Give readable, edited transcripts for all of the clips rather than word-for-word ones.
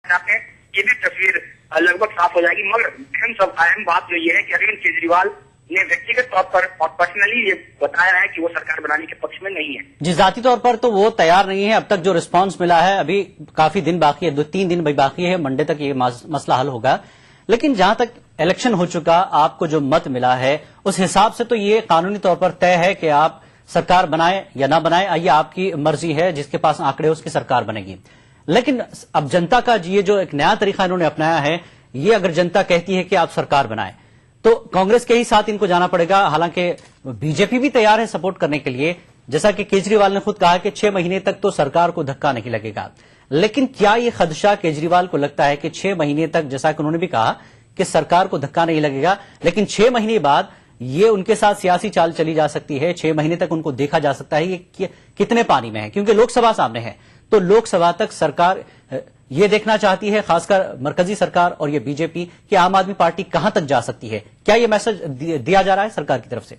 चाहते हैं, ये भी तस्वीर लगभग साफ हो जाएगी। मगर अहम बात जो ये है कि अरविंद केजरीवाल ने व्यक्तिगत तौर पर और पर्सनली ये बताया है कि वो सरकार बनाने के पक्ष में नहीं है। जी, जाती तौर पर तो वो तैयार नहीं है। अब तक जो रिस्पांस मिला है, अभी काफी दिन बाकी है, 2-3 दिन बाकी है, मंडे तक ये मसला हल होगा। लेकिन जहां तक इलेक्शन हो चुका, आपको जो मत मिला है उस हिसाब से तो ये कानूनी तौर पर तय है कि आप सरकार बनाए या ना बनाए, ये आपकी मर्जी है, जिसके पास आंकड़े उसकी सरकार बनेगी। लेकिन अब जनता का ये जो एक नया तरीका इन्होंने अपनाया है, ये अगर जनता कहती है कि आप सरकार बनाए तो कांग्रेस के ही साथ इनको जाना पड़ेगा। हालांकि बीजेपी भी तैयार है सपोर्ट करने के लिए, जैसा कि केजरीवाल ने खुद कहा कि 6 महीने तक तो सरकार को धक्का नहीं लगेगा। लेकिन क्या ये खदशा केजरीवाल को लगता है कि 6 महीने तक, जैसा कि उन्होंने भी कहा कि सरकार को धक्का नहीं लगेगा, लेकिन 6 महीने बाद ये उनके साथ सियासी चाल चली जा सकती है, 6 महीने तक उनको देखा जा सकता है ये कितने पानी में है, क्योंकि लोकसभा सामने है। तो लोकसभा तक सरकार ये देखना चाहती है, खासकर मरकजी सरकार और ये बीजेपी, कि आम आदमी पार्टी कहां तक जा सकती है। क्या ये मैसेज दिया जा रहा है सरकार की तरफ से?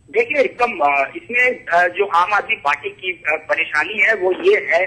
देखिए, एकदम इसमें जो आम आदमी पार्टी की परेशानी है वो ये है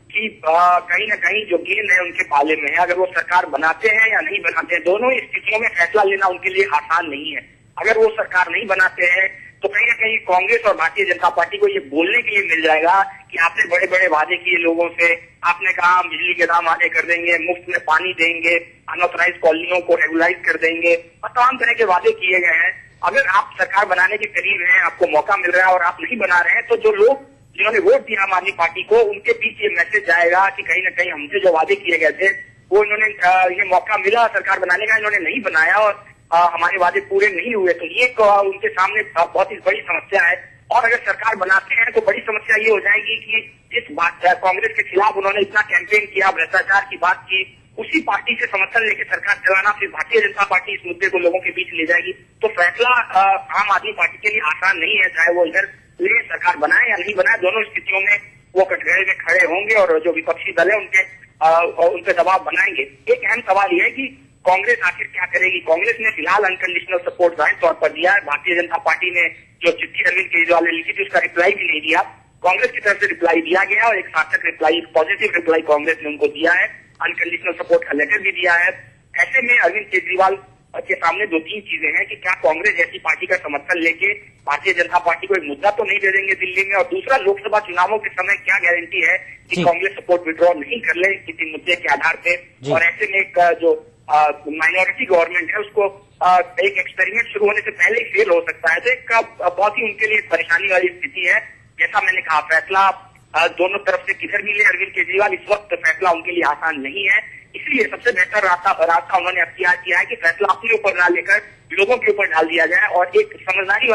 कि कहीं ना कहीं जो गेंद है उनके पाले में है। अगर वो सरकार बनाते हैं या नहीं बनाते हैं, दोनों स्थितियों में फैसला लेना उनके लिए आसान नहीं है। अगर वो सरकार नहीं बनाते हैं तो कहीं ना कहीं कांग्रेस और भारतीय जनता पार्टी को ये बोलने के लिए मिल जाएगा कि आपने बड़े बड़े वादे किए लोगों से, आपने कहा हम बिजली के दाम आधे कर देंगे, मुफ्त में पानी देंगे, अनऑथराइज कॉलोनियों को रेगुलाइज कर देंगे, और तमाम तरह के वादे किए गए हैं। अगर आप सरकार बनाने के करीब हैं, आपको मौका मिल रहा है और आप नहीं बना रहे हैं, तो जो लोग जिन्होंने वोट दिया आम आदमी पार्टी को, उनके बीच ये मैसेज जाएगा कि कहीं ना कहीं हमसे जो वादे किए गए थे वो इन्होंने ये मौका मिला सरकार बनाने का, इन्होंने नहीं बनाया और हमारे वादे पूरे नहीं हुए। तो ये उनके सामने बहुत ही बड़ी समस्या है। और अगर सरकार बनाते हैं तो बड़ी समस्या ये हो जाएगी कि जिस बात कांग्रेस के खिलाफ उन्होंने इतना कैंपेन किया, भ्रष्टाचार की बात की, उसी पार्टी से समर्थन लेकर सरकार चलाना, फिर भारतीय जनता पार्टी इस मुद्दे को लोगों के बीच ले जाएगी। तो फैसला आम आदमी पार्टी के लिए आसान नहीं है, चाहे वो इधर ले सरकार बनाए या नहीं बनाए, दोनों स्थितियों में वो कटघरे में खड़े होंगे और जो विपक्षी दल है उनके दबाव बनाएंगे। एक अहम सवाल यह है कि कांग्रेस आखिर क्या करेगी। कांग्रेस ने फिलहाल अनकंडीशनल सपोर्ट जाहिर तौर पर दिया है। भारतीय जनता पार्टी ने जो चिट्ठी अरविंद केजरीवाल ने लिखी थी उसका रिप्लाई भी नहीं दिया। कांग्रेस की तरफ से रिप्लाई दिया गया और एक सार्थक रिप्लाई, एक पॉजिटिव रिप्लाई कांग्रेस ने उनको दिया है। अनकंडीशनल सपोर्ट का लेटर भी दिया है। ऐसे में अरविंद केजरीवाल के सामने 2-3 चीजें हैं कि क्या कांग्रेस जैसी पार्टी का समर्थन लेके भारतीय जनता पार्टी को एक मुद्दा तो नहीं दे देंगे दिल्ली में, और दूसरा लोकसभा चुनावों के समय क्या गारंटी है कि कांग्रेस सपोर्ट विड्रॉ नहीं कर ले किसी मुद्दे के आधार पे। और ऐसे में एक जो माइनॉरिटी गवर्नमेंट है उसको एक एक्सपेरिमेंट शुरू होने से पहले ही फेल हो सकता है। तो एक बहुत ही उनके लिए परेशानी वाली स्थिति है। जैसा मैंने कहा, फैसला दोनों तरफ से किधर भी ले अरविंद केजरीवाल, इस वक्त फैसला उनके लिए आसान नहीं है। इसलिए सबसे बेहतर रास्ता उन्होंने अख्तियार किया है कि फैसला अपने ऊपर ना लेकर लोगों के ऊपर डाल दिया जाए, और एक समझदारी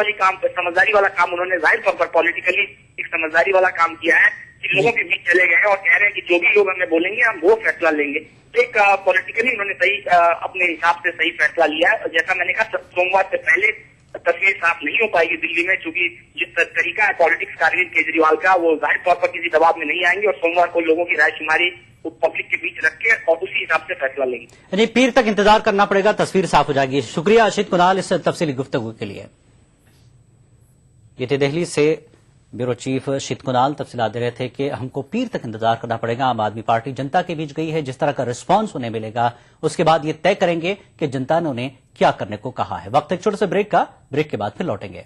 वाला काम उन्होंने जाहिर तौर पर पॉलिटिकली एक समझदारी वाला काम किया है कि लोगों के बीच चले गए हैं और कह रहे हैं कि जो भी लोग हमें बोलेंगे हम वो फैसला लेंगे। एक पॉलिटिकली उन्होंने सही अपने हिसाब से सही फैसला लिया है। जैसा मैंने कहा, सोमवार से पहले तस्वीर साफ नहीं हो पाएगी दिल्ली में, क्योंकि जिस तरीका है पॉलिटिक्स का अरविंद केजरीवाल का, वो जाहिर तौर पर किसी दबाव में नहीं आएंगे और सोमवार को लोगों की रायशुमारी पब्लिक के बीच रख के और उसी हिसाब से फैसला लेंगे। यानी पीर तक इंतजार करना पड़ेगा, तस्वीर साफ हो जाएगी। शुक्रिया अशित कुणाल इस तफसीली गुफ्तगू के लिए। ये थे दिल्ली से ब्यूरो चीफ अशित कुणाल तफसीलात दे रहे थे कि हमको पीर तक इंतजार करना पड़ेगा। आम आदमी पार्टी जनता के बीच गई है, जिस तरह का रिस्पांस उन्हें मिलेगा उसके बाद ये तय करेंगे कि जनता ने उन्हें क्या करने को कहा है। वक्त एक छोटे से ब्रेक का, ब्रेक के बाद फिर लौटेंगे।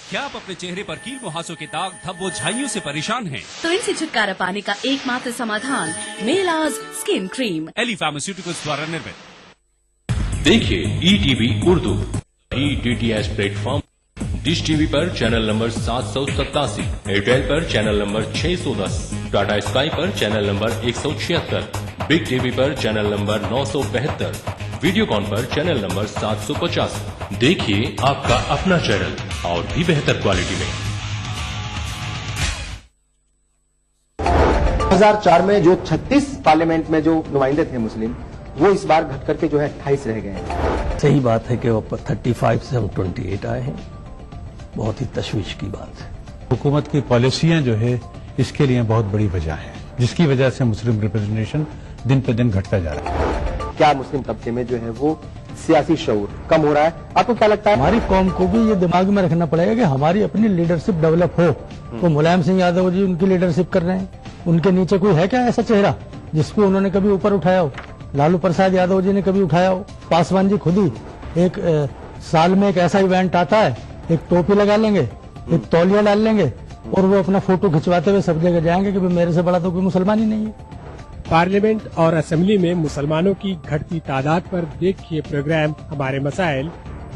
क्या आप अपने चेहरे पर कील मुहासों के दाग धब्बों झाइयों से परेशान हैं? तो इनसे छुटकारा पाने का एकमात्र समाधान मेलाज स्किन क्रीम, एली फार्मास्यूटिकल्स द्वारा निर्मित। देखिए ETV Urdu DTH platform, Dish TV पर चैनल नंबर 787, एयरटेल पर चैनल नंबर 610, टाटा स्काई पर चैनल नंबर 176, बिग टीवी पर चैनल नंबर 972, वीडियोकॉन पर चैनल नंबर 750। देखिए आपका अपना चैनल और भी बेहतर क्वालिटी में। 2004 में जो 36 पार्लियामेंट में जो नुमाइंदे थे मुस्लिम, वो इस बार घट करके जो है 28 रह गए हैं। सही बात है कि वो 35 से हम 28 आए हैं, बहुत ही तशवीश की बात है। हुकूमत की पॉलिसियां जो है इसके लिए बहुत बड़ी वजह है, जिसकी वजह से मुस्लिम रिप्रेजेंटेशन दिन पर दिन घटता जा रहा है। क्या मुस्लिम तबके में जो है वो सियासी शऊर कम हो रहा है? आपको क्या लगता है? हमारी कौम को भी ये दिमाग में रखना पड़ेगा कि हमारी अपनी लीडरशिप डेवलप हो। तो मुलायम सिंह यादव जी उनकी लीडरशिप कर रहे हैं, उनके नीचे कोई है क्या ऐसा चेहरा जिसको उन्होंने कभी ऊपर उठाया हो? लालू प्रसाद यादव जी ने कभी उठाया हो? पासवान जी खुद ही एक साल में एक ऐसा इवेंट आता है, एक टोपी लगा लेंगे, एक तौलिया डाल लेंगे और वो अपना फोटो खिंचवाते हुए सब जगह जाएंगे कि मेरे से बड़ा तो कोई मुसलमान ही नहीं है। पार्लियामेंट और असेंबली में मुसलमानों की घटती तादाद पर देखिए प्रोग्राम हमारे मसाइल,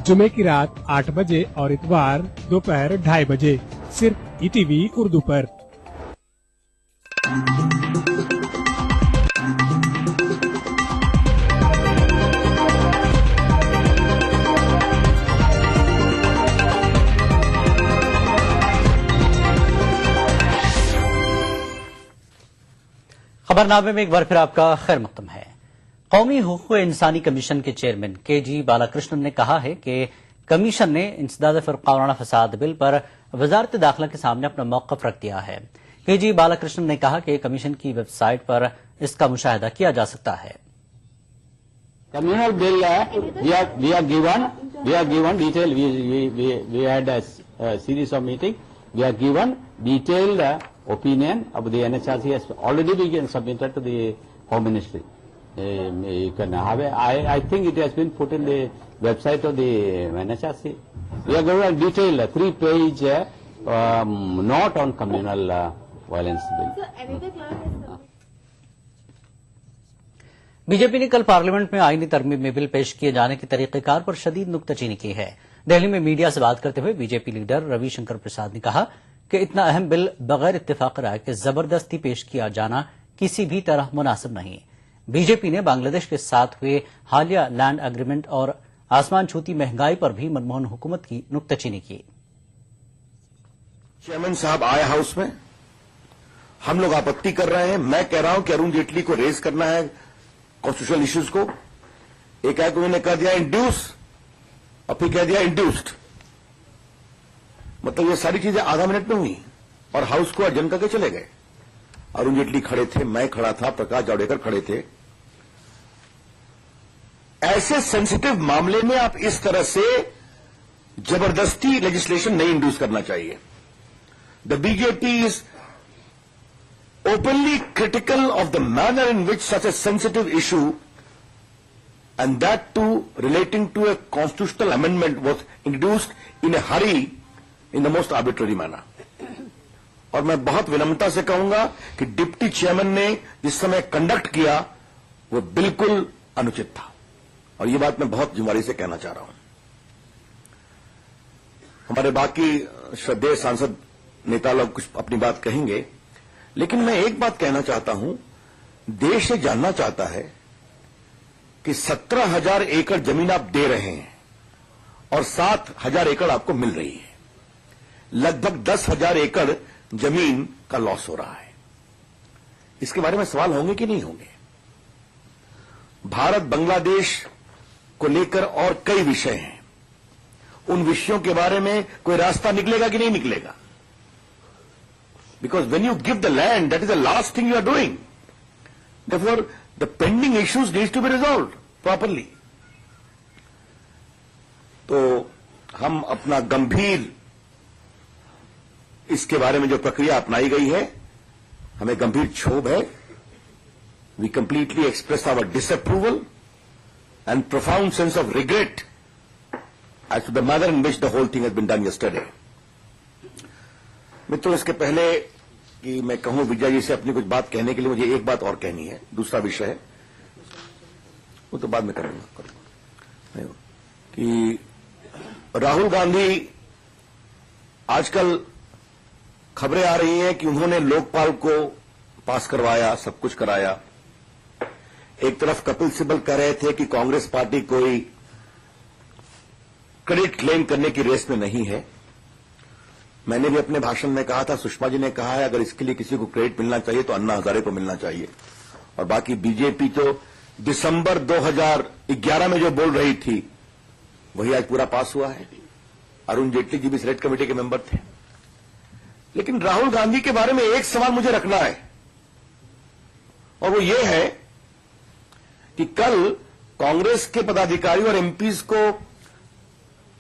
जुमे की रात 8 बजे और इतवार दोपहर 2:30 बजे, सिर्फ ईटीवी उर्दू पर। खबरनामे में एक बार फिर आपका खैर मकदम है। कौमी हुकूक इंसानी कमीशन के चेयरमैन के.जी. बालाकृष्णन ने कहा है कि कमीशन ने इंसदाद फिरकावाना फसाद बिल पर वजारत दाखिला के सामने अपना मौकफ रख दिया है। के.जी. बालाकृष्णन ने कहा कि कमीशन की वेबसाइट पर इसका मुशाहिदा किया जा सकता है। Communal bill, we are given detail. We had a series of meetings. We are given detailed opinion of the NHRC has already been submitted to the Home Ministry. You can have it. I think it has been put in the website of the NHRC. We are going to detail a 3-page note on communal violence bill. BJP ने कल parliament में आईनी तरमीम में bill पेश किए जाने के तरीकेकार पर शदीद नुक्ताचीनी की है। दिल्ली में मीडिया से बात करते हुए बीजेपी लीडर रविशंकर प्रसाद ने कहा कि इतना अहम बिल बगैर इत्तेफाक राय के जबरदस्ती पेश किया जाना किसी भी तरह मुनासिब नहीं। बीजेपी ने बांग्लादेश के साथ हुए हालिया लैंड एग्रीमेंट और आसमान छूती महंगाई पर भी मनमोहन हुकूमत की नुक्ताचीनी की। चेयरमैन साहब आए हाउस में, हम लोग आपत्ति कर रहे हैं। मैं कह रहा हूं कि अरुण जेटली को रेज करना है कॉन्स्टिट्यूशनल इश्यूज को। एक है कि उन्होंने कह दिया इंड्यूस और फिर कह दिया इंड्यूस्ड, मतलब ये सारी चीजें आधा मिनट में हुई और हाउस को अडजन करके चले गए। अरुण जेटली खड़े थे, मैं खड़ा था, प्रकाश जावड़ेकर खड़े थे। ऐसे सेंसिटिव मामले में आप इस तरह से जबरदस्ती लेजिस्लेशन नहीं इंड्यूस करना चाहिए। The BJP is openly critical of the manner in which such a sensitive issue, and that too relating to a constitutional amendment, was introduced in a hurry in the most arbitrary manner. और मैं बहुत विनम्रता से कहूंगा कि deputy chairman ने जिस समय कंडक्ट किया वो बिल्कुल अनुचित था, और ये बात मैं बहुत जिम्मेदारी से कहना चाह रहा हूं। हमारे बाकी श्रद्धेय सांसद नेता लोग कुछ अपनी बात कहेंगे, लेकिन मैं एक बात कहना चाहता हूं, देश ये जानना चाहता है कि 17,000 एकड़ जमीन आप दे रहे हैं और 7,000 एकड़ आपको मिल रही है। लगभग 10,000 एकड़ जमीन का लॉस हो रहा है। इसके बारे में सवाल होंगे कि नहीं होंगे? भारत बांग्लादेश को लेकर और कई विषय हैं, उन विषयों के बारे में कोई रास्ता निकलेगा कि नहीं निकलेगा? Because when you give the land, that is the last thing you are doing. Therefore, the pending issues needs to be resolved properly. तो हम अपना गंभीर इसके बारे में जो प्रक्रिया अपनाई गई है, हमें गंभीर क्षोभ है। We completely express our disapproval and profound sense of regret as to the manner in which the whole thing has been done yesterday. मित्रों, इसके पहले कि मैं कहूं विजय जी से अपनी कुछ बात कहने के लिए मुझे एक बात और कहनी है। दूसरा विषय है वो तो बाद में करूंगा कि राहुल गांधी, आजकल खबरें आ रही हैं कि उन्होंने लोकपाल को पास करवाया, सब कुछ कराया। एक तरफ कपिल सिब्बल कह रहे थे कि कांग्रेस पार्टी कोई क्रेडिट क्लेम करने की रेस में नहीं है। मैंने भी अपने भाषण में कहा था, सुषमा जी ने कहा है अगर इसके लिए किसी को क्रेडिट मिलना चाहिए तो अन्ना हजारे को मिलना चाहिए। और बाकी बीजेपी तो दिसंबर 2011 में जो बोल रही थी वही आज पूरा पास हुआ है। अरुण जेटली जी भी सिलेक्ट कमेटी के मेंबर थे। लेकिन राहुल गांधी के बारे में एक सवाल मुझे रखना है, और वो ये है कि कल कांग्रेस के पदाधिकारी और एमपीज को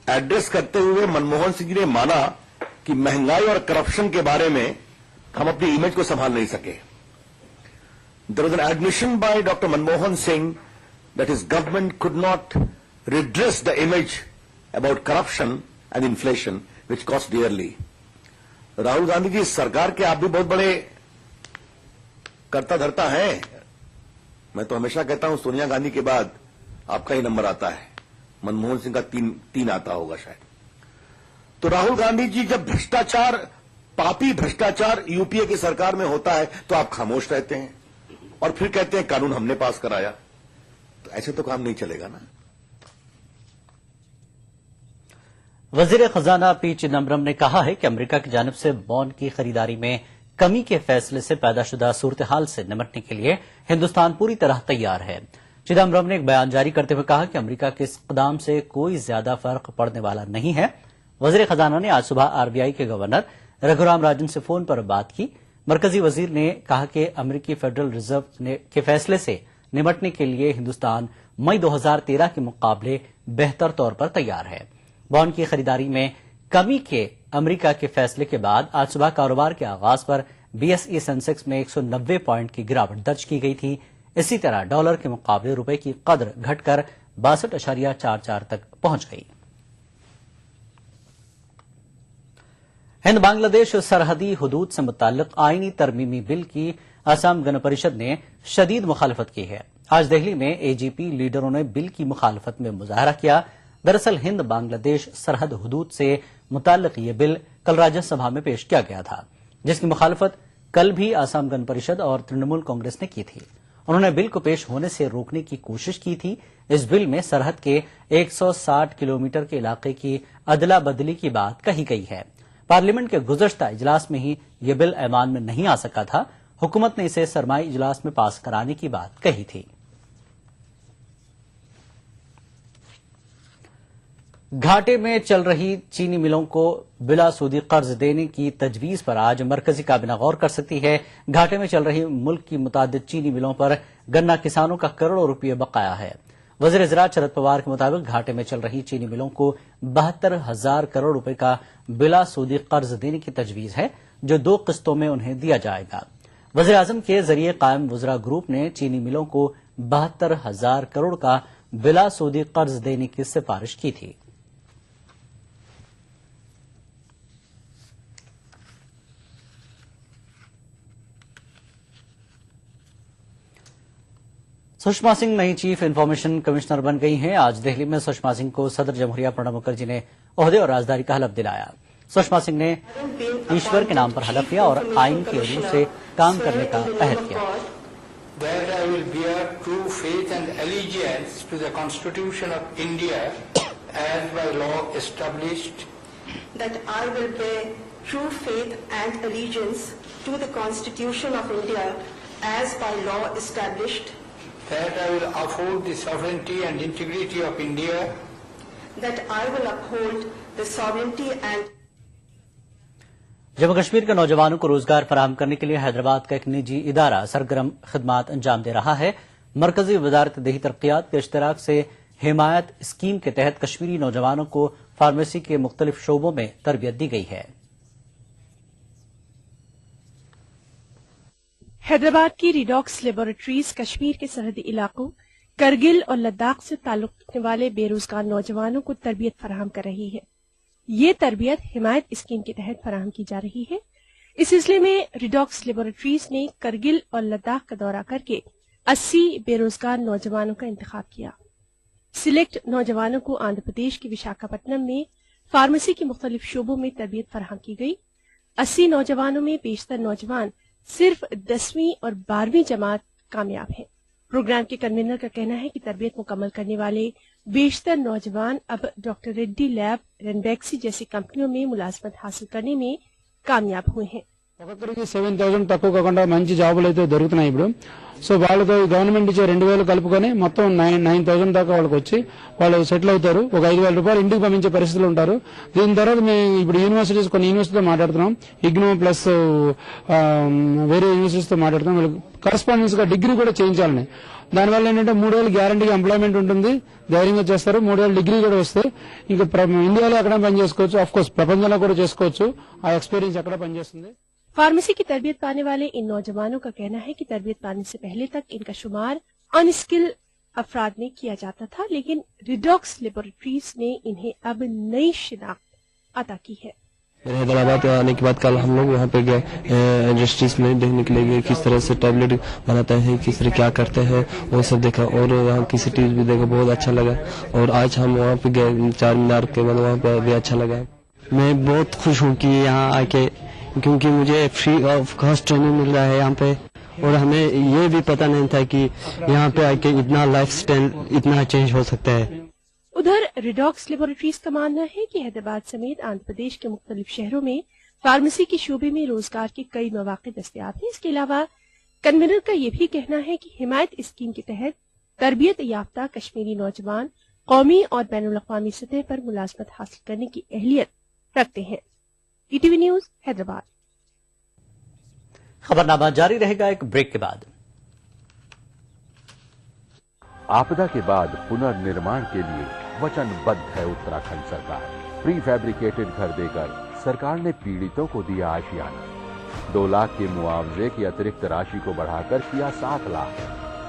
एड्रेस करते हुए मनमोहन सिंह जी ने माना कि महंगाई और करप्शन के बारे में हम अपनी इमेज को संभाल नहीं सके। there was an admission by Dr. Manmohan Singh that his government could not redress the image about corruption and inflation, which cost dearly. Rahul Gandhi ji, सरकार के आप भी बहुत बड़े करता धरता हैं. मैं तो हमेशा कहता हूं सोनिया गांधी के बाद आपका ही नंबर आता है. मनमोहन सिंह का तीन आता होगा शायद. तो राहुल गांधी जी, जब भ्रष्टाचार, पापी भ्रष्टाचार यूपीए की सरकार में होता है तो आप खामोश रहते हैं और फिर कहते हैं कानून हमने पास कराया. तो ऐसे तो काम नहीं चलेगा ना. वजीर खजाना पी चिदम्बरम ने कहा है कि अमेरिका की जानिब से बॉन्ड की खरीदारी में कमी के फैसले से पैदाशुदा सूरत हाल से निपटने के लिए हिंदुस्तान पूरी तरह तैयार है. चिदम्बरम ने एक बयान जारी करते हुए कहा कि अमेरिका के इस इक़दाम से कोई ज्यादा फर्क पड़ने वाला नहीं है. वजीर खजाना ने आज सुबह आरबीआई के गवर्नर रघुराम राजन से फोन पर बात की. मरकजी वजीर ने कहा कि अमेरिकी फेडरल रिजर्व के फैसले से निपटने के लिए हिंदुस्तान मई 2013 के मुकाबले बेहतर तौर पर तैयार है. बॉन्ड की खरीदारी में कमी के अमेरिका के फैसले के बाद आज सुबह कारोबार के आगाज पर बीएसई सेंसेक्स में 190 पॉइंट की गिरावट दर्ज की गई थी. इसी तरह डॉलर के मुकाबले रुपए की कदर घटकर 62.44 तक पहुंच गई. हिंद बांग्लादेश सरहदी हुदूद से मुताल्लिक आईनी तरमीमी बिल की असम गण परिषद ने शदीद मुखालफत की है. आज दिल्ली में एजीपी लीडरों ने बिल की मुखालफत में मुजाहरा किया. दरअसल हिंद बांग्लादेश सरहद हुदूद से मुताल्लिक ये बिल कल राज्यसभा में पेश किया गया था, जिसकी मुखालफत कल भी असम गण परिषद और तृणमूल कांग्रेस ने की थी. उन्होंने बिल को पेश होने से रोकने की कोशिश की थी. इस बिल में सरहद के 160 किलोमीटर के इलाके की अदला बदली की बात कही गई है. पार्लियामेंट के गुज़श्ता इजलास में ही यह बिल ऐवान में नहीं आ सका था. हुकूमत ने इसे सरमाई इजलास में पास कराने की बात कही थी. घाटे में चल रही चीनी मिलों को बिला सूदी कर्ज देने की तजवीज पर आज मरकजी काबीना गौर कर सकती है. घाटे में चल रही मुल्क की मुतादिद चीनी मिलों पर गन्ना किसानों का करोड़ों रुपये बकाया है. वजीर ज़राअत शरद पवार के मुताबिक घाटे में चल रही चीनी मिलों को 72,000 करोड़ रुपए का बिला सूदी कर्ज देने की तजवीज है, जो 2 किस्तों में उन्हें दिया जाएगा. वज़ीर आज़म के जरिए कायम वज़रा ग्रुप ने चीनी मिलों को 72,000 करोड़ का बिला सूदी कर्ज देने की सिफारिश की थी. सुषमा सिंह नई चीफ इंफॉर्मेशन कमिश्नर बन गई हैं. आज दिल्ली में सुषमा सिंह को सदर जमहूरिया प्रणब मुखर्जी ने ओहदे और राजदारी का हलफ दिलाया. सुषमा सिंह ने ईश्वर के नाम पर हलफ लिया और आइन के रूह से काम करने का अहद किया. That I will bear true faith and allegiance to the Constitution of India as by law established. That I will bear true faith and allegiance to the Constitution of India as by law established. That I will uphold the sovereignty and integrity of India. That I will uphold the sovereignty and Jammu Kashmir के नौजवानों को रोजगार फराहम करने के लिए हैदराबाद का एक निजी इदारा सरगर्म खिदमात अंजाम दे रहा है. मरकजी वजारत देही तरक्यात के इश्तराक से हिमायत स्कीम के तहत कश्मीरी नौजवानों को फार्मेसी के मुख्तलिफ शोबों में तरबियत दी गई है. हैदराबाद की रिडॉक्स लेबोरेटरीज कश्मीर के सरहदी इलाकों करगिल और लद्दाख से ताल्लुक रखने वाले बेरोजगार नौजवानों को तरबियत फराहम कर रही है. ये तरबियत हिमायत स्कीम के तहत फराहम की जा रही है. इस सिलसिले में रिडॉक्स लेबोरेटरीज ने करगिल और लद्दाख का दौरा करके 80 बेरोजगार नौजवानों का इंतखाब किया. सिलेक्ट नौजवानों को आंध्र प्रदेश के विशाखापट्टनम में फार्मेसी के मुख्तलिफ शोबों में तरबियत फराहम की गई. 80 नौजवानों में बेशतर नौजवान सिर्फ 10वीं और 12वीं जमात कामयाब हैं. प्रोग्राम के कन्वीनर का कहना है कि तरबियत मुकम्मल करने वाले बेशतर नौजवान अब डॉक्टर रेड्डी लैब, रेनबैक्सी जैसी कंपनियों में मुलाजमत हासिल करने में कामयाब हुए हैं. ఒక్కొక్కరికి 7,000 తక్కువ కాకుండా మంచి జాబులు అయితే దొరుకుతున్నాయి ఇప్పుడు. సో వాళ్ళతో గవర్నమెంట్ ఇచ్చే 2,000 కలుపుకొని మొత్తం 9,000 దాకా వాళ్ళకి వచ్చి వాళ్ళు సెటిల్ అవుతారు. ఒక 5,000 రూపాయలు ఇంటికి పంపించే పరిస్థితులు ఉంటారు. దీని తర్వాత మేము ఇప్పుడు యూనివర్సిటీస్ కొన్ని యూనివర్సిటీతో మాట్లాడుతున్నాం. ఇగ్నో ప్లస్ వేరే యూనివర్సిటీస్తో మాట్లాడుతున్నాం. వీళ్ళకి కరస్పాండెన్స్ గా డిగ్రీ కూడా చేయించాలని. దానివల్ల ఏంటంటే 3 ఏళ్ళు గ్యారంటీగా ఎంప్లాయ్మెంట్ ఉంటుంది, ధైర్యంగా చేస్తారు. 3 ఏళ్ళు డిగ్రీ కూడా వస్తే ఇంకా ఇండియాలో ఎక్కడ పని చేసుకోవచ్చు, ఆఫ్ కోర్స్ ప్రపంచంలో కూడా చేసుకోవచ్చు. ఆ ఎక్స్పీరియన్స్ ఎక్కడ పనిచేస్తుంది. फार्मेसी की तरबियत पाने वाले इन नौजवानों का कहना है कि तरबियत पाने से पहले तक इनका शुमार अनस्किल अफराद में किया जाता था, लेकिन रिडॉक्स लेबोरेटरीज ने इन्हें अब नई शिनाख्त अता की है। हैदराबाद आने के बाद कल हम लोग वहाँ पे गए इंडस्ट्रीज में देखने के लिए गए, किस तरह से टैबलेट बनाते हैं, किस तरह क्या करते हैं, वो सब देखा और वहाँ की सिटीज भी देखा, बहुत अच्छा लगा। और आज हम वहाँ पे गए चार मीनार के बाद, वहाँ पे भी अच्छा लगा। मैं बहुत खुश हूँ कि यहाँ आके, क्योंकि मुझे फ्री ऑफ कॉस्ट ट्रेनिंग मिल रहा है यहाँ पे, और हमें ये भी पता नहीं था कि यहाँ पे आके इतना लाइफ स्टाइल इतना चेंज हो सकता है। उधर रिडॉक्स लेबोरेटरीज का मानना है कि हैदराबाद समेत आंध्र प्रदेश के मुख्तलिफ शहरों में फार्मेसी के शोबे में रोजगार के कई मौके दस्तयाब हैं। इसके अलावा कन्वीनर का ये भी कहना है कि हिमायत स्कीम के तहत तरबियत याफ्ता कश्मीरी नौजवान कौमी और बैनुल अक़वामी सतह पर मुलाजमत हासिल करने की अहलियत रखते हैं। ETV news Hyderabad. खबरनामा जारी रहेगा एक ब्रेक के बाद। आपदा के बाद पुनर्निर्माण के लिए वचनबद्ध है उत्तराखंड सरकार। प्री फैब्रिकेटेड घर देकर सरकार ने पीड़ितों को दिया आशियाना। 2 लाख के मुआवजे की अतिरिक्त राशि को बढ़ाकर किया 7 लाख।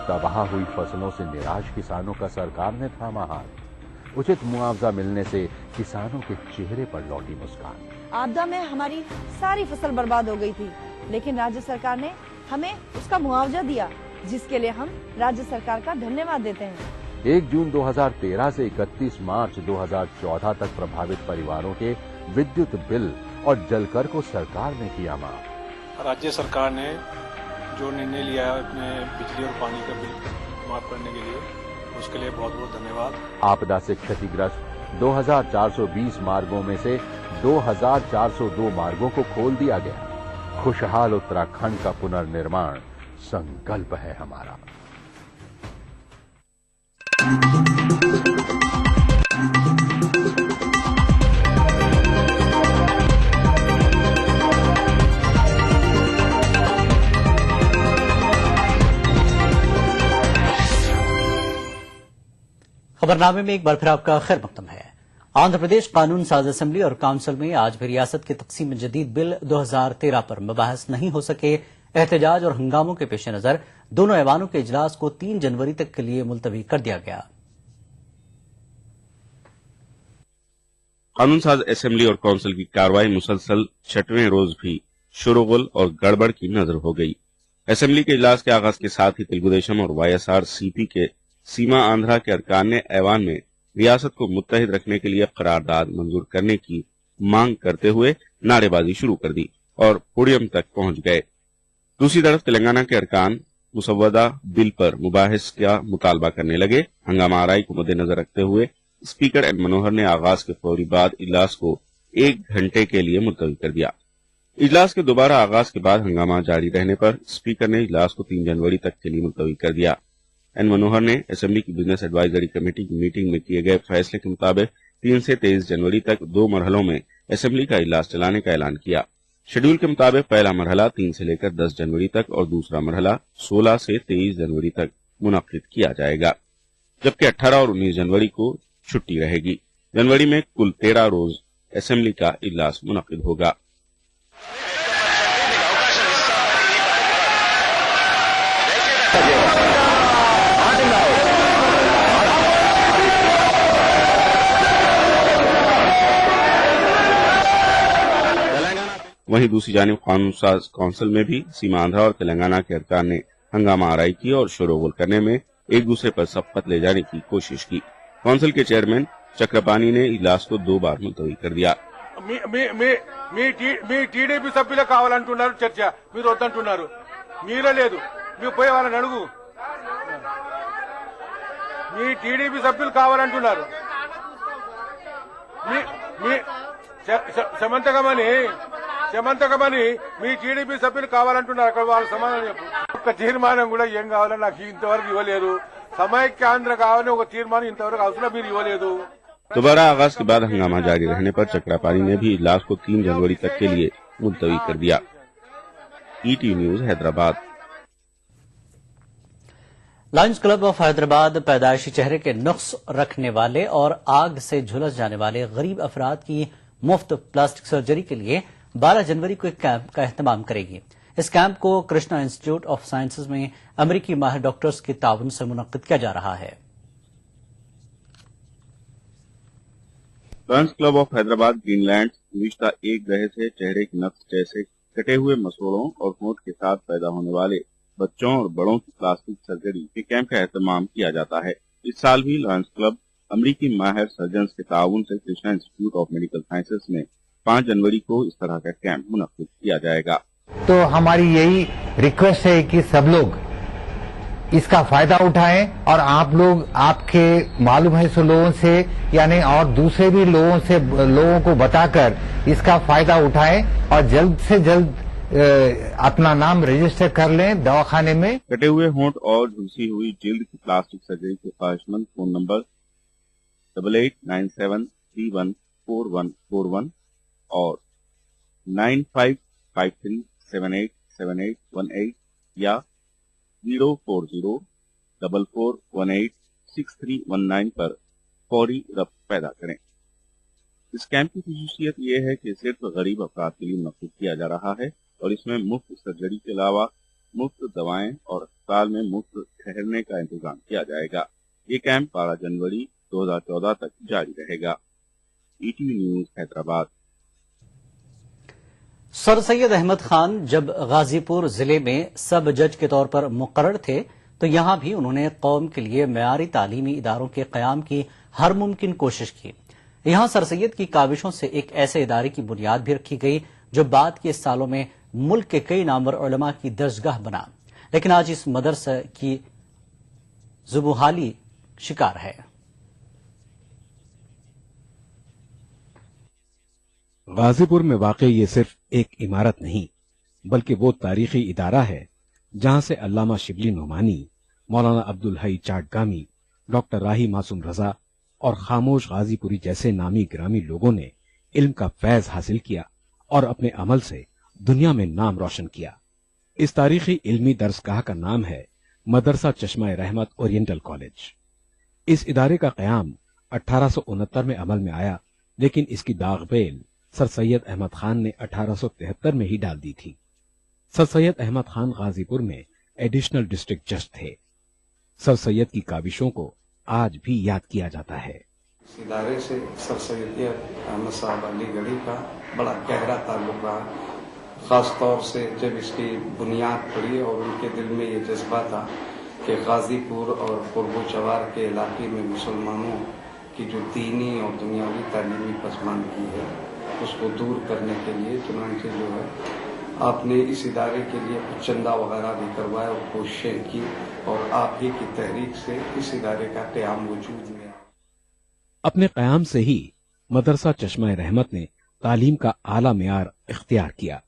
तबाह हुई फसलों से निराश किसानों का सरकार ने थामा हाथ। उचित मुआवजा मिलने से किसानों के चेहरे पर लौटी मुस्कान। आपदा में हमारी सारी फसल बर्बाद हो गई थी, लेकिन राज्य सरकार ने हमें उसका मुआवजा दिया, जिसके लिए हम राज्य सरकार का धन्यवाद देते हैं। 1 जून 2013 से 31 मार्च 2014 तक प्रभावित परिवारों के विद्युत बिल और जलकर को सरकार ने किया माफ। राज्य सरकार ने जो निर्णय लिया है अपने बिजली और पानी का बिल माफ करने के लिए, उसके लिए बहुत बहुत धन्यवाद। आपदा से क्षतिग्रस्त 2420 मार्गों में से 2402 मार्गों को खोल दिया गया। खुशहाल उत्तराखंड का पुनर्निर्माण संकल्प है हमारा। खबरनामे में एक बार फिर आपका खैर मकदम है। आंध्र प्रदेश कानून साज असेंबली और काउंसिल में आज भी रियासत के तकसीम जदीद बिल 2013 पर मबाहस नहीं हो सके। एहतजाज और हंगामों के पेश नजर दोनों ऐवानों के इजलास को 3 जनवरी तक के लिए मुलतवी कर दिया गया। कानून साज असेंबली और काउंसिल की कार्रवाई मुसलसल 6वें रोज भी शोरगुल और गड़बड़ की नजर हो गई। असेंबली के इजलास के आगाज के साथ ही तेलुगुदेशम और YSRCP के सीमा आंध्रा के अरकान ने ऐवान में रियासत को मुत्तहिद रखने के लिए करारदाद मंजूर करने की मांग करते हुए नारेबाजी शुरू कर दी और पोडियम तक पहुंच गए। दूसरी तरफ तेलंगाना के अरकान मुसव्वदा बिल पर मुबाहिस का मुतालबा करने लगे। हंगामा आराई को मद्देनजर रखते हुए स्पीकर एन मनोहर ने आगाज के फौरी बाद इजलास को 1 घंटे के लिए मुलतवी कर दिया। इजलास के दोबारा आगाज के बाद हंगामा जारी रहने पर स्पीकर ने इजलास को 3 जनवरी तक के लिए मुलतवी कर दिया। एन मनोहर ने असेंबली की बिजनेस एडवाइजरी कमेटी की मीटिंग में किए गए फैसले के मुताबिक 3 से 23 जनवरी तक 2 मरहलों में असेंबली का इजलास चलाने का ऐलान किया। शेड्यूल के मुताबिक पहला मरहला 3 से लेकर 10 जनवरी तक और दूसरा मरहला 16 से 23 जनवरी तक मुनाकिद किया जाएगा, जबकि 18 और 19 जनवरी को छुट्टी रहेगी। जनवरी में कुल 13 रोज असेंबली का इजलास मुनाकिद होगा। वहीं दूसरी जानिब कानून साज काउंसिल में भी सीमा आंध्रा और तेलंगाना के अरकान ने हंगामा आराई की और शोरगुल करने में एक दूसरे पर सबकत ले जाने की कोशिश की। काउंसिल के चेयरमैन चक्रपानी ने इजलास को 2 बार मुलतवी कर दिया। మీ టీడీపీ సభ్యులే కావాలంటున్నారు చర్చ, మీరు వద్దంటున్నారు, మీరే లేదు, మీరు పోయి వాళ్ళని అడుగు, మీ టీడీపీ సభ్యులు కావాలంటున్నారు, సమంతకమని మీ టీడీపీ సభ్యులు కావాలంటున్నారు, అక్కడ వాళ్ళ సమాధానం చెప్పు. ఒక్క తీర్మానం కూడా ఏం కావాలని నాకు ఇంతవరకు ఇవ్వలేదు. సమైక్య ఆంధ్ర కావాలని ఒక తీర్మానం ఇంతవరకు అవసరం మీరు ఇవ్వలేదు. दोबारा आगाज के बाद हंगामा जारी रहने पर चक्रपानी ने भी इजलास को 3 जनवरी तक के लिए मुलतवी कर दिया। ET news Hyderabad. Lions club of Hyderabad पैदाइशी चेहरे के नुक्स रखने वाले और आग से झुलस जाने वाले गरीब अफराद की मुफ्त प्लास्टिक सर्जरी के लिए 12 जनवरी को एक कैंप का एहतमाम करेगी। इस कैंप को कृष्णा इंस्टीट्यूट ऑफ साइंसेज में अमेरिकी माहिर डॉक्टर्स के ताउन से मुनक्किद किया जा रहा है। Lions club of Hyderabad Greenland गुज़िश्ता एक दहर से चेहरे के नक्श जैसे कटे हुए मसूड़ों और होंठ के साथ पैदा होने वाले बच्चों और बड़ों की प्लास्टिक सर्जरी के कैंप का एहतमाम किया जाता है। इस साल भी लॉयंस क्लब अमेरिकी माहिर सर्जन के ताउन से Krishna institute of medical sciences में 5 जनवरी को इस तरह का कैंप मुनक्किद किया जाएगा। तो हमारी यही रिक्वेस्ट है कि सब लोग इसका फायदा उठाएं और आप लोग आपके मालूम है सो लोगों से यानी और दूसरे भी लोगों को बताकर इसका फायदा उठाएं और जल्द से जल्द अपना नाम रजिस्टर कर लें दवाखाने में। कटे हुए होंठ और झुलसी हुई जिल्द की प्लास्टिक सर्जरी के ख्वाहिशमंद फोन नंबर 8897314141 और 9553787818 या 04044186319 पर फौरी रब्त पैदा करें। इस कैंप की खासियत ये है कि सिर्फ गरीब अफराद के लिए मुनक्किद किया जा रहा है और इसमें मुफ्त सर्जरी के अलावा मुफ्त दवाएं और अस्पताल में मुफ्त ठहरने का इंतजाम किया जाएगा। ये कैंप 12 जनवरी 2014 तक जारी रहेगा। ETV news Hyderabad. Sir Syed Ahmed Khan जब गाजीपुर जिले में सब जज के तौर पर मुकर्रर थे तो यहां भी उन्होंने कौम के लिए मयारी तालीमी इदारों के कयाम की हर मुमकिन कोशिश की। यहां सर सैयद की काविशों से एक ऐसे इदारे की बुनियाद भी रखी गई जो बाद के सालों में मुल्क के कई नामवर उलमा की दरजगाह बना, लेकिन आज इस मदरसा की जुबूहाली शिकार है। गाजीपुर में वाक़ई ये सिर्फ एक इमारत नहीं बल्कि वो तारीखी इदारा है जहां से अल्लामा शिबली नोमानी, मौलाना अब्दुल हई चाटगामी, डॉक्टर राही मासूम रजा और खामोश गाजीपुरी जैसे नामी ग्रामी लोगों ने इल्म का फैज हासिल किया और अपने अमल से दुनिया में नाम रोशन किया। इस तारीखी इल्मी दरसगाह का नाम है मदरसा चश्मा रहमत ओरिएंटल कॉलेज। इस इदारे का क़याम 1869 में अमल में आया, लेकिन इसकी दागबेल सर सैयद अहमद खान ने 1873 में ही डाल दी थी। सर सैयद अहमद खान गाजीपुर में एडिशनल डिस्ट्रिक्ट जज थे। सर सैयद की काविशों को आज भी याद किया जाता है। इस इदारे से सर सैयद अहमद साहब अलीगढ़ी का बड़ा गहरा ताल्लुक रहा, खास तौर से जब इसकी बुनियाद पड़ी और उनके दिल में ये जज्बा था कि गाजीपुर और पूर्व चवार के इलाके में मुसलमानों की जो दीनी और दुनियावी तालीमी पसमानगी है उसको दूर करने के लिए चुनांचे जो है आपने इस इदारे के लिए कुछ चंदा वगैरह भी करवाया और कोशिशें की और आप ही की तहरीक से इस इदारे का क़याम वजूद में आया। अपने क़याम से ही मदरसा चश्मा रहमत ने तालीम का आला मेयार इख्तियार किया।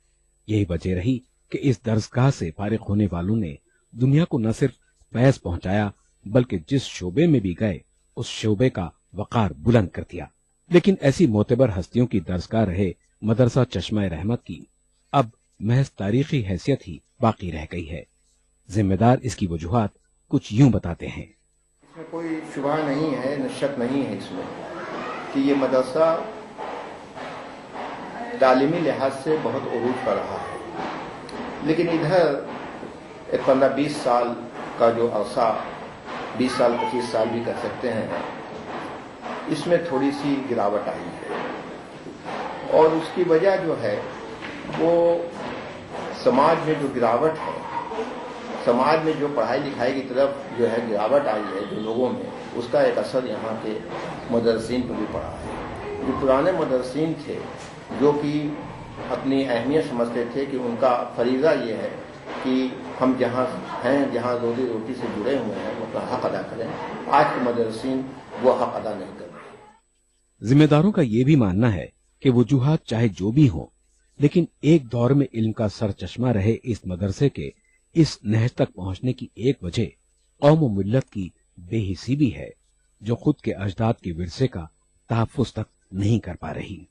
यही वजह रही कि इस दरसगाह से फारिग होने वालों ने दुनिया को न सिर्फ फैज़ पहुंचाया बल्कि जिस शोबे में भी गए उस शोबे का वक़ार बुलंद कर दिया। लेकिन ऐसी मोतबर हस्तियों की दरसगाह रहे मदरसा चश्मा रहमत की अब महज तारीखी हैसियत ही बाकी रह गई है। जिम्मेदार इसकी वजूहात कुछ यूं बताते हैं। इसमें कोई शुबा नहीं है, न शक नहीं है इसमें कि ये मदरसा तालीमी लिहाज से बहुत उरूज पर रहा है, लेकिन इधर 15-20 साल का जो अरसा 20 साल 25 साल भी कर सकते हैं, इसमें थोड़ी सी गिरावट आई है और उसकी वजह जो है वो समाज में जो गिरावट है, समाज में जो पढ़ाई लिखाई की तरफ जो है गिरावट आई है जो लोगों में, उसका एक असर यहाँ के मदरसीन पर भी पड़ा है। जो पुराने मदरसीन थे जो कि अपनी अहमियत समझते थे कि उनका फरीज़ा ये है कि हम जहाँ हैं, जहाँ रोजी रोटी से जुड़े हुए हैं, उनका हक अदा करें। आज के मदरसीन वो हक अदा नहीं कर रहे। जिम्मेदारों का ये भी मानना है कि वजूहात चाहे जो भी हों, लेकिन एक दौर में इल्म का सर चश्मा रहे इस मदरसे के इस नहज तक पहुंचने की एक वजह कौम व मिल्लत की बेहिसी भी है जो खुद के अजदाद के विरसे का तहफ़्फ़ुज़ तक नहीं कर पा रही।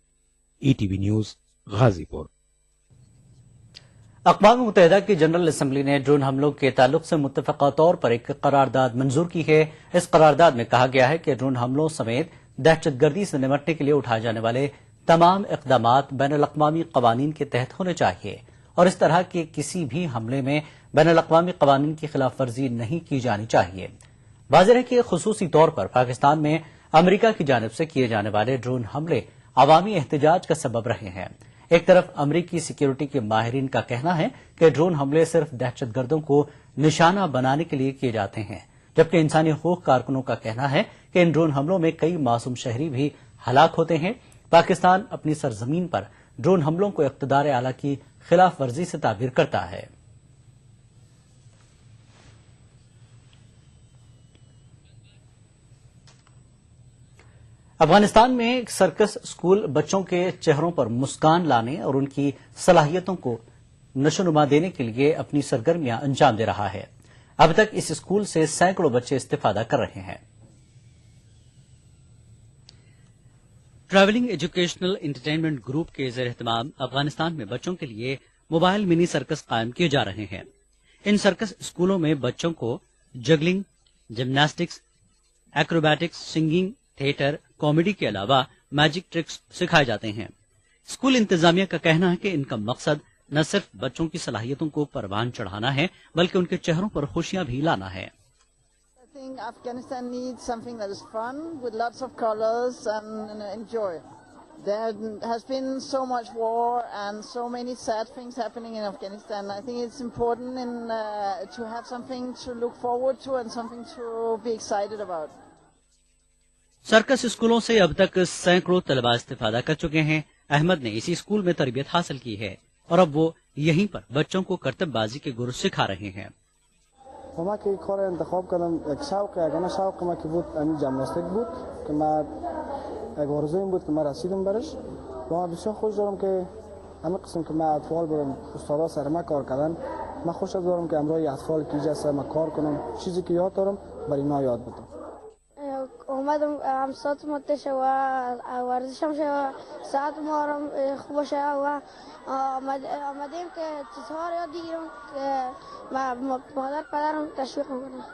ETV news Ghazipur. अक़वाम मुत्तहिदा की जनरल असम्बली ने ड्रोन हमलों के ताल्लुक से मुत्तफ़क़ा तौर पर एक करारदाद मंजूर की है। इस करारदाद में कहा गया है कि ड्रोन हमलों समेत दहशतगर्दी से निपटने के लिए उठाए जाने वाले तमाम इक़दामात बैन अल-अक़वामी क़वानीन के तहत होने चाहिए और इस तरह के किसी भी हमले में बैन अल-अक़वामी क़वानीन की खिलाफ वर्जी नहीं की जानी चाहिए। वाज़ेह है कि ख़ुसूसी तौर पर पाकिस्तान में अमरीका की जानिब से किए जाने वाले ड्रोन हमले अवामी एहतजाज का सबब रहे हैं। एक तरफ अमरीकी सिक्योरिटी के माहिरीन का कहना है कि ड्रोन हमले सिर्फ दहशतगर्दों को निशाना बनाने के लिए किए जाते हैं, जबकि इंसानी हकूक़ कारकुनों का कहना है कि इन ड्रोन हमलों में कई मासूम शहरी भी हलाक होते हैं। पाकिस्तान अपनी सरजमीन पर ड्रोन हमलों को इक़्तिदार आला की खिलाफ वर्जी से ताबीर करता है। अफगानिस्तान में एक सर्कस स्कूल बच्चों के चेहरों पर मुस्कान लाने और उनकी सलाहियतों को नशोनुमा देने के लिए अपनी सरगर्मियां अंजाम दे रहा है। अब तक इस स्कूल से सैकड़ों बच्चे इस्तेफादा कर रहे हैं। ट्रैवलिंग एजुकेशनल एंटरटेनमेंट ग्रुप के ज़ेर एहतमाम अफगानिस्तान में बच्चों के लिए मोबाइल मिनी सर्कस कायम किए जा रहे हैं। इन सर्कस स्कूलों में बच्चों को juggling, gymnastics, acrobatics, singing, theatre, comedy के अलावा मैजिक ट्रिक्स सिखाए जाते हैं। स्कूल इंतजामिया का कहना है कि इनका मकसद न सिर्फ बच्चों की सलाहियतों को परवान चढ़ाना है, बल्कि उनके चेहरों पर खुशियां भी लाना है। I think Afghanistan needs something that is fun with lots of colors and enjoy. There has been so much war and so many sad things happening in Afghanistan. I think it's important to have something to look forward to and something to be excited about. Circus स्कूलों से अब तक सैकड़ों तलबा इस्तेफादा कर चुके हैं। अहमद ने इसी स्कूल में तरबियत हासिल की है और अब वो यहीं पर बच्चों को करतबबाजी के गुर सिखा रहे हैं। وما كي كورة انتخاب كلام شوق أنا شوق ما كي بود أنا جامعستك بود كما غرزين بود كما رسيدم برش وما بسيار خوش دارم که أنا قسم كما أطفال برم استادا سر ما کار کردن ما خوش دارم که امروز أطفال کی جلسه ما کار کنم چیزی که یاد دارم برای اینا یاد بدم. اومدم همسات متشه و ورزشم شه و ساعت مارم خوب شه و آمدیم که چیزها رو یاد بگیرم که مادر پدرم تشویق میکنم.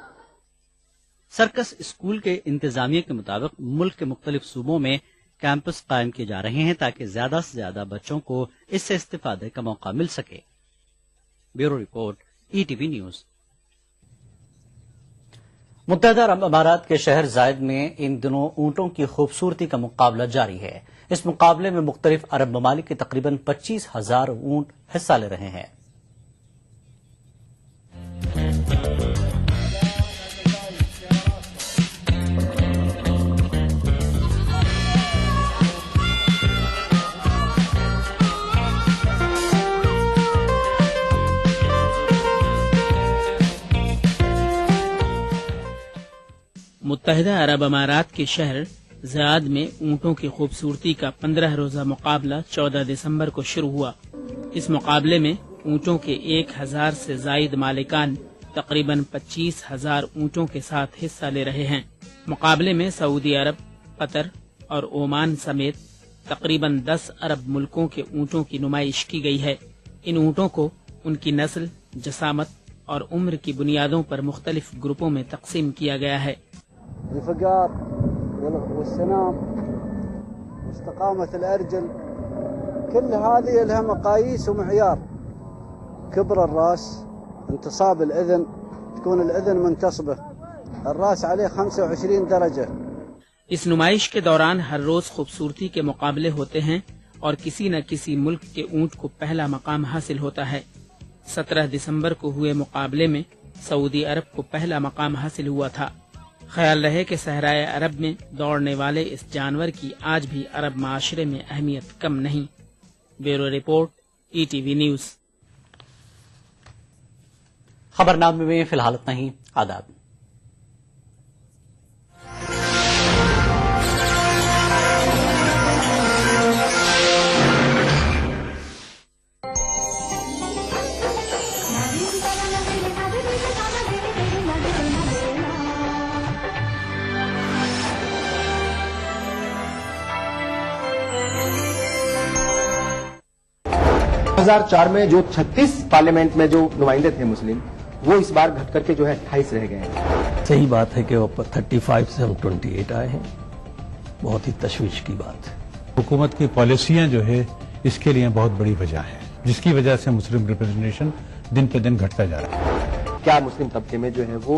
सर्कस स्कूल के इंतजामिया के मुताबिक मुल्क के मुख्तलिफ सूबों में कैंपस कायम किए जा रहे हैं ताकि ज्यादा से ज्यादा बच्चों को इससे इस्तेफादे का मौका मिल सके। Bureau report, ETV news. मुत्तहदा अरब अमारात के शहर जायद में इन दिनों ऊंटों की खूबसूरती का मुकाबला जारी है। इस मुकाबले में मुख्तलिफ अरब ममालिक के तकरीबन 25,000 ऊंट हिस्सा ले रहे हैं। मुत्तहिदा अरब अमारात के शहर ज़याद में ऊँटों की खूबसूरती का 15 रोजा मुकाबला 14 दिसंबर को शुरू हुआ। इस मुकाबले में ऊँटों के 1,000 से जायद मालिकान तकरीबन 25,000 ऊँटों के साथ हिस्सा ले रहे हैं। मुकाबले में सऊदी अरब, कतर और ओमान समेत तकरीबन 10 अरब मुल्कों के ऊँटों की नुमाइश की गई है। इन ऊँटों को उनकी नस्ल, जसामत और उम्र की बुनियादों पर मुख्तलिफ ग्रुपों में तकसीम किया गया है। الفقار والسنام واستقامة الأرجل كل هذه لها مقاييس ومعيار. كبر الراس، انتصاب الأذن، تكون الأذن منتصبة، الراس عليه 25 درجة. इस नुमाइश के दौरान हर रोज खूबसूरती के मुकाबले होते हैं और किसी न किसी मुल्क के ऊँट को पहला मकाम हासिल होता है। 17 दिसंबर को हुए मुकाबले में सऊदी अरब को पहला मकाम हासिल हुआ था। ख्याल रहे कि सहराए अरब में दौड़ने वाले इस जानवर की आज भी अरब माशरे में अहमियत कम नहीं। Bureau report, ETV news. खबरनामे में फिलहाल इतना ही। आदाब। में जो 36 पार्लियामेंट में जो नुमाइंदे थे मुस्लिम, वो इस बार घट करके जो है 28 रह गए हैं। सही बात है कि 35 से हम 28 आए हैं। बहुत ही तशवीश की बात है। हुकूमत की पॉलिसियां जो है इसके लिए बहुत बड़ी वजह है, जिसकी वजह से मुस्लिम रिप्रेजेंटेशन दिन पे दिन घटता जा रहा है। क्या मुस्लिम तबके में जो है वो